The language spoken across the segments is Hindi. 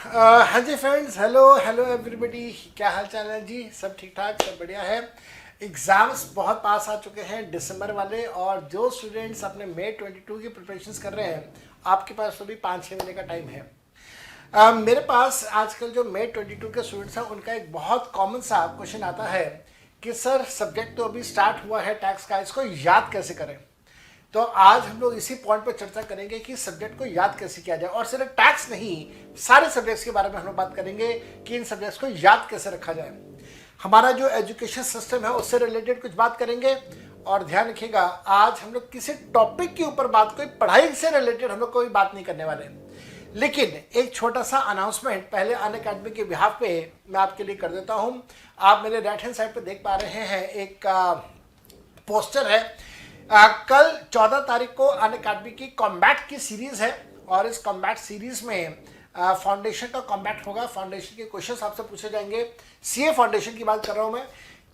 हाँ जी फ्रेंड्स, हेलो हेलो एवरीबडी। क्या हाल चाल है जी? सब ठीक ठाक, सब बढ़िया है। एग्ज़ाम्स बहुत पास आ चुके हैं दिसंबर वाले, और जो स्टूडेंट्स अपने मई 22 की प्रिपरेशंस कर रहे हैं, आपके पास तो भी 5-6 महीने का टाइम है। मेरे पास आजकल जो मई 22 के स्टूडेंट्स हैं, उनका एक बहुत कॉमन सा क्वेश्चन आता है कि सर, सब्जेक्ट तो अभी स्टार्ट हुआ है टैक्स का, इसको याद कैसे करें। तो आज हम लोग इसी पॉइंट पर चर्चा करेंगे कि सब्जेक्ट को याद कैसे किया जाए, और सिर्फ टैक्स नहीं, सारे सब्जेक्ट्स के बारे में हम लोग बात करेंगे कि इन सब्जेक्ट्स को याद कैसे रखा जाए। हमारा जो एजुकेशन सिस्टम है उससे रिलेटेड कुछ बात करेंगे। और ध्यान रखिएगा, आज हम लोग किसी टॉपिक के ऊपर बात, कोई पढ़ाई से रिलेटेड हम लोग कोई बात नहीं करने वाले। लेकिन एक छोटा सा अनाउंसमेंट पहले अनअकैडमी के बिहाफ पे मैं आपके लिए कर देता हूं। आप मेरे राइट हैंड साइड पे देख पा रहे हैं, एक पोस्टर है। कल 14 तारीख को अनअकैडमी की कॉम्बैट की सीरीज है, और इस कॉम्बैट सीरीज में फाउंडेशन का कॉम्बैट होगा। फाउंडेशन के क्वेश्चंस आपसे पूछे जाएंगे। सीए फाउंडेशन की बात कर रहा हूं मैं।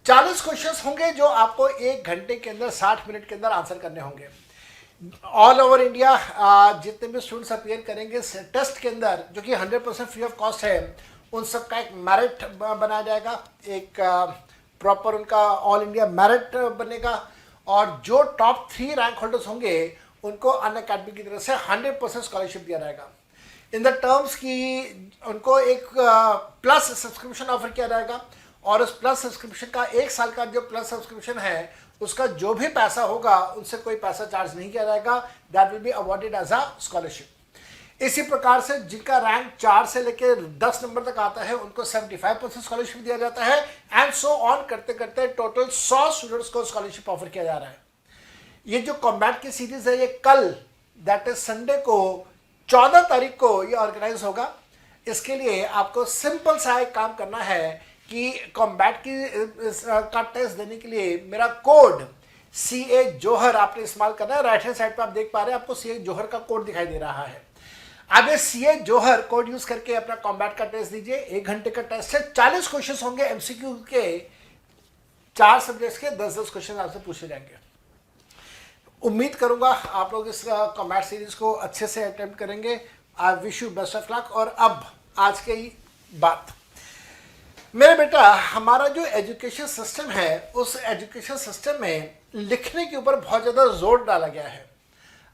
40 क्वेश्चंस होंगे जो आपको 1 घंटे के अंदर, 60 मिनट के अंदर आंसर करने होंगे। ऑल ओवर इंडिया जितने भी स्टूडेंट्स अपीयर करेंगे इस टेस्ट के अंदर, जो कि 100% फ्री ऑफ कॉस्ट है, उन सबका एक मेरिट बनाया जाएगा। एक प्रॉपर उनका ऑल इंडिया मेरिट बनेगा, और जो टॉप 3 रैंक होल्डर्स होंगे उनको अनअकैडमी की तरफ से 100% स्कॉलरशिप दिया जाएगा। इन द टर्म्स की उनको एक प्लस सब्सक्रिप्शन ऑफर किया जाएगा, और उस प्लस सब्सक्रिप्शन का 1 साल का जो प्लस सब्सक्रिप्शन है, उसका जो भी पैसा होगा उनसे कोई पैसा चार्ज नहीं किया जाएगा। That will be awarded as a scholarship. इसी प्रकार से जिनका रैंक 4 से लेकर 10 नंबर तक आता है, उनको 75% स्कॉलरशिप दिया जाता है, एंड सो ऑन करते करते टोटल 100 स्टूडेंट्स को स्कॉलरशिप ऑफर किया जा रहा है। ये जो कॉम्बैट की सीरीज है, ये कल, दैट इज संडे को, 14 तारीख को ये ऑर्गेनाइज होगा। इसके लिए आपको सिंपल सा एक काम करना है कि कॉम्बैट का टेस्ट देने के लिए मेरा कोड CA जोहर आपने इस्तेमाल करना है। राइट हैंड साइड पे आप देख पा रहे हैं, आपको CA जोहर का कोड दिखाई दे रहा है। अब ये CA जोहर कोड यूज करके अपना कॉम्बैट का टेस्ट दीजिए। 1 घंटे का टेस्ट है, 40 क्वेश्चन होंगे MCQ के, 4 सब्जेक्ट्स के 10-10 क्वेश्चन आपसे पूछे जाएंगे। उम्मीद करूंगा आप लोग इस कॉम्बैट सीरीज को अच्छे से अटेम्प्ट करेंगे। I wish you best of luck. और अब आज की बात, मेरे बेटा, हमारा जो एजुकेशन सिस्टम है, उस एजुकेशन सिस्टम में लिखने के ऊपर बहुत ज़्यादा जोर डाला गया है।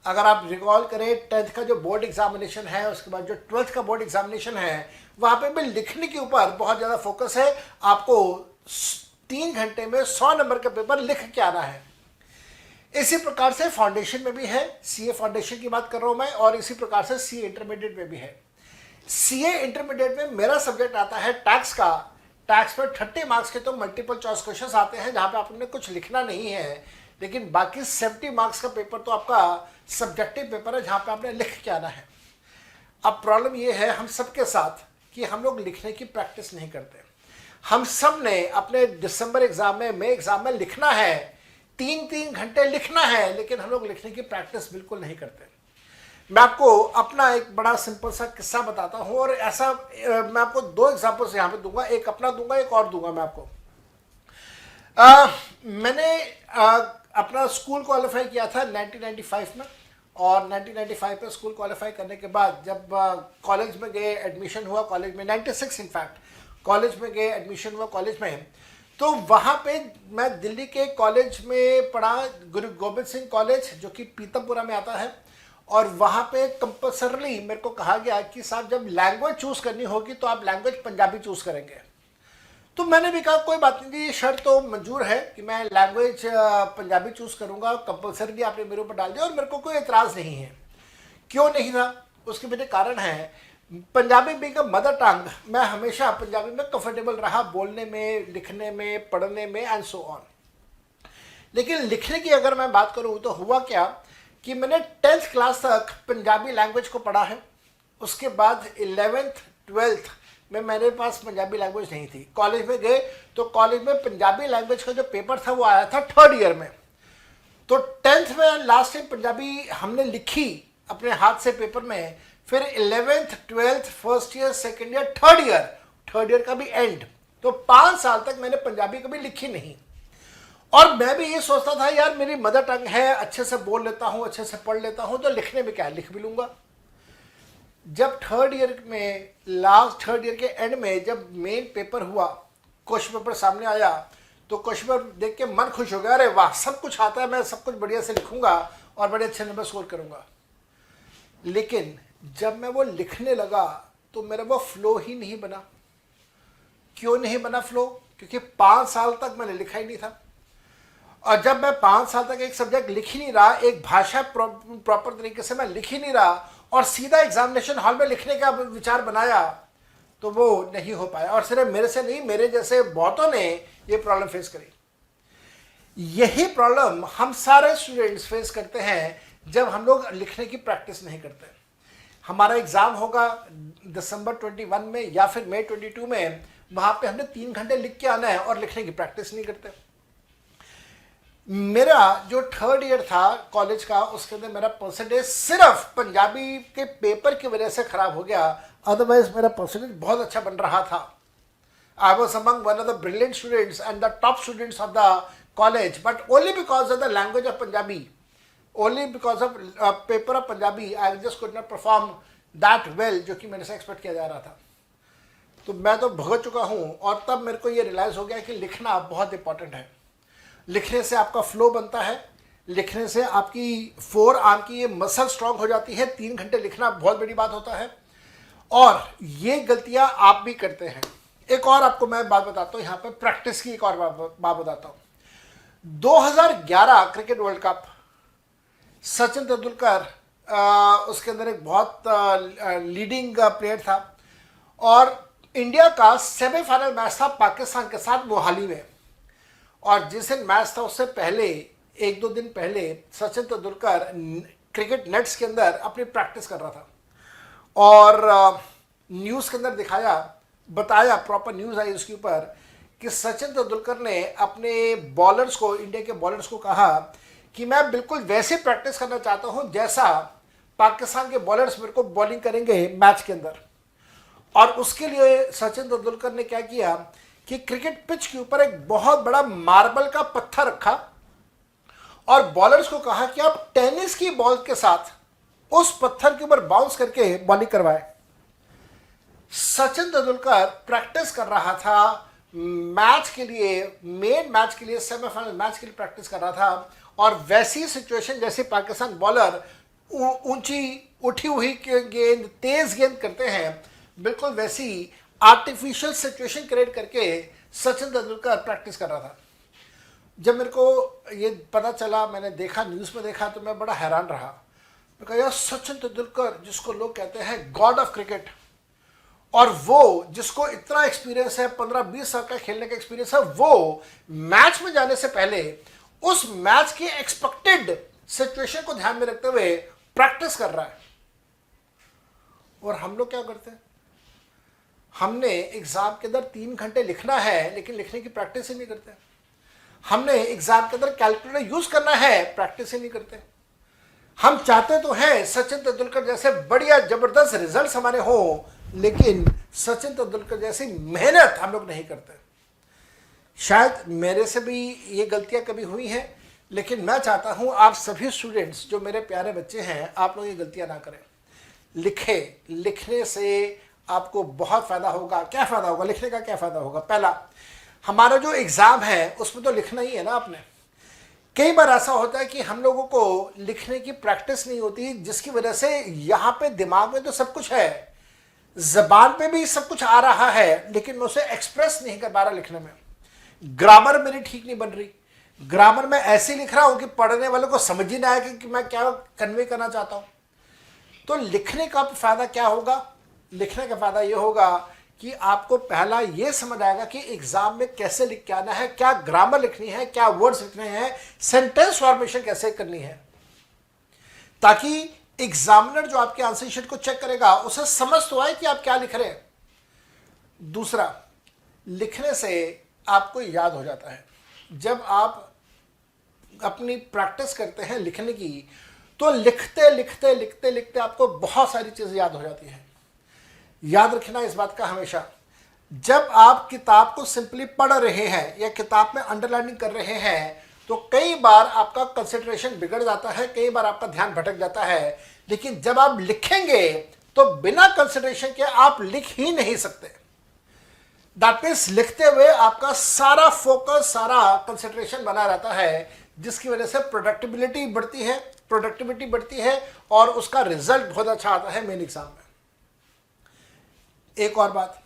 अगर आप रिकॉल करें, 10th का जो बोर्ड एग्जामिनेशन है, उसके बाद जो 12th का बोर्ड एग्जामिनेशन है, वहाँ पे भी लिखने के ऊपर बहुत ज़्यादा फोकस है। आपको 3 घंटे में 100 नंबर का पेपर लिख के आना है। इसी प्रकार से फाउंडेशन में भी है, CA फाउंडेशन की बात कर रहा हूँ मैं, और इसी प्रकार से CA इंटरमीडिएट में भी है। CA इंटरमीडिएट में मेरा सब्जेक्ट आता है टैक्स का। टैक्स पर 30 मार्क्स के तो मल्टीपल चॉइस क्वेश्चंस आते हैं, जहां पे आपने कुछ लिखना नहीं है, लेकिन बाकी 70 मार्क्स का पेपर तो आपका सब्जेक्टिव पेपर है, जहां पे आपने लिख के आना है। अब प्रॉब्लम ये है हम सबके साथ कि हम लोग लिखने की प्रैक्टिस नहीं करते। हम सब ने अपने दिसंबर एग्जाम में, मई एग्जाम में लिखना है, 3-3 घंटे लिखना है, लेकिन हम लोग लिखने की प्रैक्टिस बिल्कुल नहीं करते। मैं आपको अपना एक बड़ा सिंपल सा किस्सा बताता हूँ, और ऐसा मैं आपको 2 एग्जांपल्स यहाँ पे दूंगा, एक अपना दूंगा, एक और दूंगा मैं आपको। मैंने अपना स्कूल क्वालिफाई किया था 1995 में, और 1995 में स्कूल क्वालिफाई करने के बाद जब कॉलेज में गए, एडमिशन हुआ कॉलेज में, 96 इनफैक्ट कॉलेज में गए, एडमिशन हुआ कॉलेज में, तो वहाँ पे मैं दिल्ली के कॉलेज में पढ़ा, गुरु गोबिंद सिंह कॉलेज, जो कि पीतमपुरा में आता है। और वहाँ पे कंपल्सरली मेरे को कहा गया कि साहब, जब लैंग्वेज चूज़ करनी होगी तो आप लैंग्वेज पंजाबी चूज़ करेंगे। तो मैंने भी कहा कोई बात नहीं, ये शर्त तो मंजूर है कि मैं लैंग्वेज पंजाबी चूज़ करूँगा, कंपल्सरली आपने मेरे ऊपर डाल दिया, और मेरे को कोई एतराज़ नहीं है। क्यों नहीं था? उसके पीछे कारण है, Punjabi being a mother tongue, मैं हमेशा पंजाबी में कंफर्टेबल रहा, बोलने में, लिखने में, पढ़ने में, एंड सो ऑन। लेकिन लिखने की अगर मैं बात करूँ तो हुआ क्या कि मैंने 10th क्लास तक पंजाबी लैंग्वेज को पढ़ा है। उसके बाद 11th 12th में मेरे पास पंजाबी लैंग्वेज नहीं थी। कॉलेज में गए तो कॉलेज में पंजाबी लैंग्वेज का जो पेपर था वो आया था 3rd ईयर में। तो 10th में लास्ट टाइम पंजाबी हमने लिखी अपने हाथ से पेपर में, फिर 11th 12th first year, second year, third year का भी एंड, तो 5 साल तक मैंने पंजाबी कभी लिखी नहीं। और मैं भी ये सोचता था यार, मेरी मदर टंग है, अच्छे से बोल लेता हूँ, अच्छे से पढ़ लेता हूँ, तो लिखने में क्या, लिख भी लूंगा। जब थर्ड ईयर में, लास्ट थर्ड ईयर के एंड में जब मेन पेपर हुआ, क्वेश्चन पेपर सामने आया, तो क्वेश्चन पेपर देख के मन खुश हो गया, अरे वाह सब कुछ आता है, मैं सब कुछ बढ़िया से लिखूंगा और बड़े अच्छे नंबर स्कोर करूंगा। लेकिन जब मैं वो लिखने लगा तो मेरा वो फ्लो ही नहीं बना। क्यों नहीं बना फ्लो? क्योंकि 5 साल तक मैंने लिखा ही नहीं था। और जब मैं 5 साल तक एक सब्जेक्ट लिख ही नहीं रहा, एक भाषा प्रॉपर तरीके से मैं लिख ही नहीं रहा और सीधा एग्जामिनेशन हॉल में लिखने का विचार बनाया, तो वो नहीं हो पाया। और सिर्फ मेरे से नहीं, मेरे जैसे बहुतों ने ये प्रॉब्लम फेस करी। यही प्रॉब्लम हम सारे स्टूडेंट्स फेस करते हैं जब हम लोग लिखने की प्रैक्टिस नहीं करते। हमारा एग्जाम होगा दिसंबर 21 में या फिर मई 22 में, वहां पे हमने 3 घंटे लिख के आना है और लिखने की प्रैक्टिस नहीं करते। मेरा जो थर्ड ईयर था कॉलेज का, उसके अंदर मेरा परसेंटेज सिर्फ पंजाबी के पेपर की वजह से खराब हो गया, अदरवाइज मेरा परसेंटेज बहुत अच्छा बन रहा था। I was among one of the brilliant students and the top students of the college, but only because of the language of Punjabi, only because of paper of Punjabi, I just could not perform that well, जो कि मेरे से एक्सपेक्ट किया जा रहा था। तो मैं तो भुगत चुका हूँ और तब मेरे को ये रियलाइज हो गया कि लिखना बहुत इंपॉर्टेंट है। लिखने से आपका फ्लो बनता है, लिखने से आपकी 4 आर्म की ये मसल स्ट्रांग हो जाती है। 3 घंटे लिखना बहुत बड़ी बात होता है और ये गलतियां आप भी करते हैं। एक और आपको मैं बात बताता हूँ, यहाँ पे प्रैक्टिस की एक और बात बताता हूँ। 2011 cricket world cup, Sachin Tendulkar उसके अंदर एक बहुत लीडिंग प्लेयर था और इंडिया का सेमीफाइनल मैच था पाकिस्तान के साथ मोहाली में। और जिस दिन मैच था उससे पहले 1-2 दिन पहले सचिन तेंदुलकर क्रिकेट नेट्स के अंदर अपनी प्रैक्टिस कर रहा था और न्यूज़ के अंदर बताया, प्रॉपर न्यूज़ आई उसके ऊपर कि सचिन तेंदुलकर ने अपने बॉलर्स को, इंडिया के बॉलर्स को कहा कि मैं बिल्कुल वैसे प्रैक्टिस करना चाहता हूं जैसा पाकिस्तान के बॉलर्स मेरे को बॉलिंग करेंगे मैच के अंदर। और उसके लिए सचिन तेंदुलकर ने क्या किया कि क्रिकेट पिच के ऊपर एक बहुत बड़ा मार्बल का पत्थर रखा और बॉलर्स को कहा कि आप टेनिस की बॉल के साथ उस पत्थर के ऊपर बाउंस करके बॉलिंग करवाए। सचिन तेंदुलकर प्रैक्टिस कर रहा था मैच के लिए, मेन मैच के लिए, सेमीफाइनल मैच के लिए प्रैक्टिस कर रहा था और वैसी सिचुएशन जैसे पाकिस्तान बॉलर ऊंची उठी हुई गेंद, तेज गेंद करते हैं, बिल्कुल वैसी आर्टिफिशियल सिचुएशन क्रिएट करके सचिन तेंदुलकर प्रैक्टिस कर रहा था। जब मेरे को ये पता चला, मैंने देखा, न्यूज़ में देखा, तो मैं बड़ा हैरान रहा। मैं कहा यार, सचिन तेंदुलकर जिसको लोग कहते हैं गॉड ऑफ क्रिकेट, और वो जिसको इतना एक्सपीरियंस है, 15-20 साल का खेलने का एक्सपीरियंस है, वो मैच में जाने से पहले उस मैच की एक्सपेक्टेड सिचुएशन को ध्यान में रखते हुए प्रैक्टिस कर रहा है। और हम लोग क्या करते हैं? हमने एग्जाम के अंदर 3 घंटे लिखना है लेकिन लिखने की प्रैक्टिस ही नहीं करते। हमने एग्जाम के अंदर कैलकुलेटर यूज करना है, प्रैक्टिस ही नहीं करते। हम चाहते तो हैं सचिन तेंदुलकर जैसे बढ़िया जबरदस्त रिजल्ट्स हमारे हो, लेकिन सचिन तेंदुलकर जैसी मेहनत हम लोग नहीं करते। शायद मेरे से भी ये गलतियां कभी हुई हैं, लेकिन मैं चाहता हूं आप सभी स्टूडेंट्स जो मेरे प्यारे बच्चे हैं, आप लोग ये गलतियां ना करें। लिखने से आपको बहुत फायदा होगा। क्या फायदा होगा? लिखने का क्या फायदा होगा? पहला, हमारा जो एग्जाम है उसमें तो लिखना ही है ना आपने। कई बार ऐसा होता है कि हम लोगों को लिखने की प्रैक्टिस नहीं होती, जिसकी वजह से यहाँ पे दिमाग में तो सब कुछ है, जबान पे भी सब कुछ आ रहा है, लेकिन मैं उसे एक्सप्रेस नहीं कर पा रहा लिखने में। ग्रामर मेरी ठीक नहीं बन रही, ग्रामर में ऐसे लिख रहा हूं कि पढ़ने वालों को समझ ही ना आए कि मैं क्या कन्वे करना चाहता हूं। तो लिखने का फायदा क्या होगा? लिखने का फायदा यह होगा कि आपको पहला यह समझ आएगा कि एग्जाम में कैसे लिख के आना है, क्या ग्रामर लिखनी है, क्या वर्ड्स लिखने हैं, सेंटेंस फॉर्मेशन कैसे करनी है, ताकि एग्जामिनर जो आपके आंसर शीट को चेक करेगा उसे समझ तो आए कि आप क्या लिख रहे हैं। दूसरा, लिखने से आपको याद हो जाता है। जब आप अपनी प्रैक्टिस करते हैं लिखने की, तो लिखते लिखते लिखते लिखते आपको बहुत सारी चीजें याद हो जाती हैं। याद रखना इस बात का हमेशा, जब आप किताब को सिंपली पढ़ रहे हैं या किताब में अंडरलाइनिंग कर रहे हैं, तो कई बार आपका कंसंट्रेशन बिगड़ जाता है, कई बार आपका ध्यान भटक जाता है। लेकिन जब आप लिखेंगे तो बिना कंसंट्रेशन के आप लिख ही नहीं सकते। दैट मीन्स लिखते हुए आपका सारा फोकस, सारा कंसंट्रेशन बना रहता है, जिसकी वजह से प्रोडक्टिविटी बढ़ती है और उसका रिजल्ट बहुत अच्छा आता है मेन एग्जाम में। एक और बात,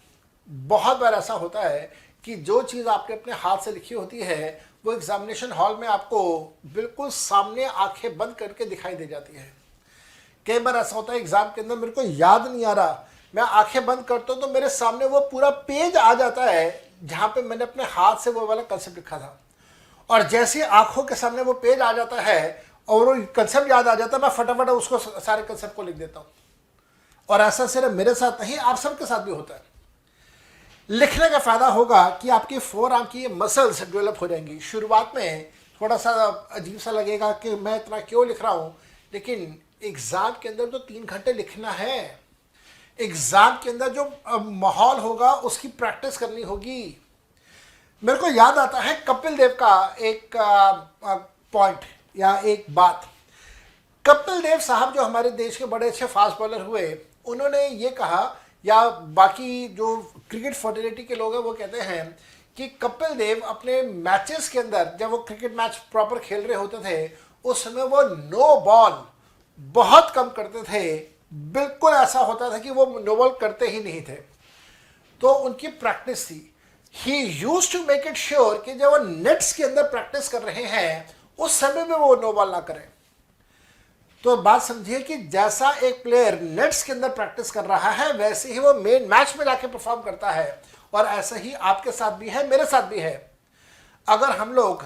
बहुत बार ऐसा होता है कि जो चीज़ आपने अपने हाथ से लिखी होती है वो एग्जामिनेशन हॉल में आपको बिल्कुल सामने आंखें बंद करके दिखाई दे जाती है। कई बार ऐसा होता है एग्जाम के अंदर मेरे को याद नहीं आ रहा, मैं आंखें बंद करता हूँ तो मेरे सामने वो पूरा पेज आ जाता है जहाँ पे मैंने अपने हाथ से वो वाला कंसेप्ट लिखा था, और जैसे आंखों के सामने वो पेज आ जाता है और वो कंसेप्ट याद आ जाता है, मैं फटाफट उसको सारे कंसेप्ट को लिख देता हूँ। और ऐसा सिर्फ मेरे साथ नहीं, आप सबके साथ भी होता है। लिखने का फायदा होगा कि आपकी फोर आर्म की मसल्स डेवलप हो जाएंगी। शुरुआत में थोड़ा सा अजीब सा लगेगा कि मैं इतना क्यों लिख रहा हूँ, लेकिन एग्जाम के अंदर तो 3 घंटे लिखना है। एग्जाम के अंदर जो माहौल होगा उसकी प्रैक्टिस करनी होगी। मेरे को याद आता है कपिल देव का एक पॉइंट या एक बात। कपिल देव साहब जो हमारे देश के बड़े अच्छे फास्ट बॉलर हुए, उन्होंने ये कहा, या बाकी जो क्रिकेट फर्टिलिटी के लोग हैं वो कहते हैं कि कपिल देव अपने मैचेस के अंदर जब वो क्रिकेट मैच प्रॉपर खेल रहे होते थे उस समय वो नो बॉल बहुत कम करते थे। बिल्कुल ऐसा होता था कि वो नो बॉल करते ही नहीं थे। तो उनकी प्रैक्टिस थी। He used to make it sure कि जब वो नेट्स के अंदर प्रैक्टिस कर रहे हैं उस समय में वो नो बॉल ना करें। तो बात समझिए कि जैसा एक प्लेयर नेट्स के अंदर प्रैक्टिस कर रहा है वैसे ही वो मेन मैच में जाके परफॉर्म करता है, और ऐसा ही आपके साथ भी है, मेरे साथ भी है। अगर हम लोग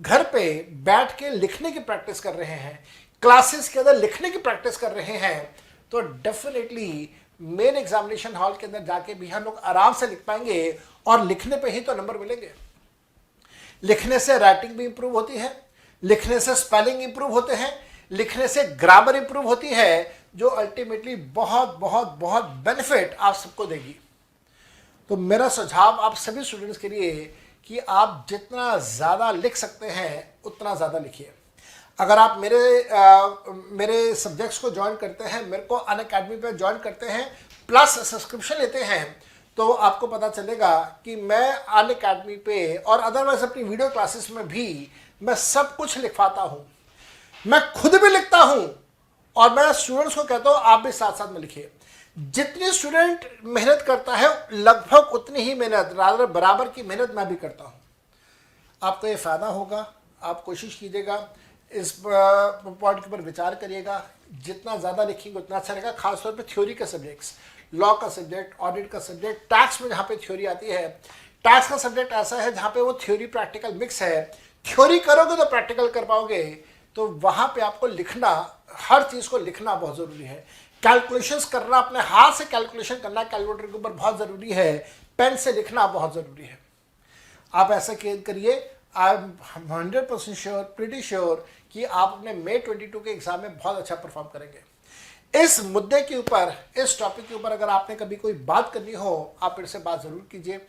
घर पे बैठ के लिखने की प्रैक्टिस कर रहे हैं, क्लासेस के अंदर लिखने की प्रैक्टिस कर रहे हैं, तो डेफिनेटली मेन एग्जामिनेशन हॉल के अंदर जाके भी हम लोग आराम से लिख पाएंगे, और लिखने पे ही तो नंबर मिलेंगे। लिखने से राइटिंग भी इंप्रूव होती है, लिखने से स्पेलिंग इंप्रूव होते हैं, लिखने से ग्रामर इंप्रूव होती है, जो अल्टीमेटली बहुत बहुत बहुत बेनिफिट आप सबको देगी। तो मेरा सुझाव आप सभी स्टूडेंट्स के लिए कि आप जितना ज़्यादा लिख सकते हैं उतना ज़्यादा लिखिए। अगर आप मेरे सब्जेक्ट्स को ज्वाइन करते हैं, मेरे को अनअकैडमी पे ज्वाइन करते हैं, प्लस सब्सक्रिप्शन लेते हैं, तो आपको पता चलेगा कि मैं अनअकैडमी पे और अदरवाइज अपनी वीडियो क्लासेस में भी मैं सब कुछ लिखवाता हूँ। मैं खुद भी लिखता हूँ और मैं स्टूडेंट्स को कहता हूँ आप भी साथ साथ में लिखिए। जितनी स्टूडेंट मेहनत करता है लगभग उतनी ही मेहनत, रादर बराबर की मेहनत मैं भी करता हूँ। आपको ये फ़ायदा होगा, आप कोशिश कीजिएगा, इस पॉइंट के ऊपर विचार करिएगा। जितना ज़्यादा लिखेंगे उतना अच्छा रहेगा, खासतौर पे थ्योरी के सब्जेक्ट्स, लॉ का सब्जेक्ट, ऑडिट का सब्जेक्ट, टैक्स में जहाँ पे थ्योरी आती है। टैक्स का सब्जेक्ट ऐसा है जहाँ पे वो थ्योरी प्रैक्टिकल मिक्स है। थ्योरी करोगे तो प्रैक्टिकल कर पाओगे, तो वहाँ पे आपको लिखना, हर चीज़ को लिखना बहुत ज़रूरी है। कैलकुलेशंस करना, अपने हाथ से कैलकुलेशन करना कैलकुलेटर के ऊपर बहुत ज़रूरी है। पेन से लिखना बहुत ज़रूरी है। आप ऐसा करिए। I am 100% sure, pretty sure कि आप अपने May 22 के एग्ज़ाम में बहुत अच्छा परफॉर्म करेंगे। इस मुद्दे के ऊपर, इस टॉपिक के ऊपर अगर आपने कभी कोई बात करनी हो, आप मेरे से बात ज़रूर कीजिए।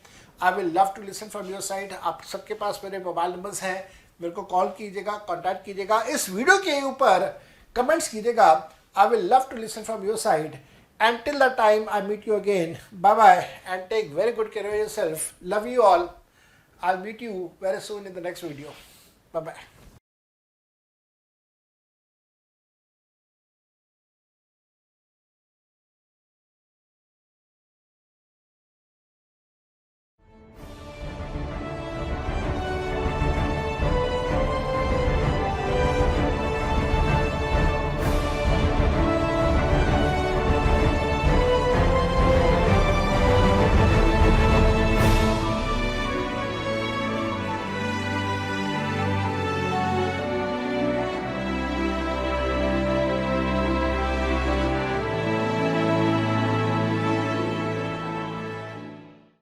I will love to listen from your side. आप सबके पास मेरे मोबाइल नंबर्स हैं, मेरे को कॉल कीजिएगा, कॉन्टैक्ट कीजिएगा, इस वीडियो के ऊपर कमेंट्स कीजिएगा। I will love to listen from your side. Until that time, I meet you again. Bye bye and take very good care of yourself. Love you all. I'll meet you very soon in the next video. Bye bye.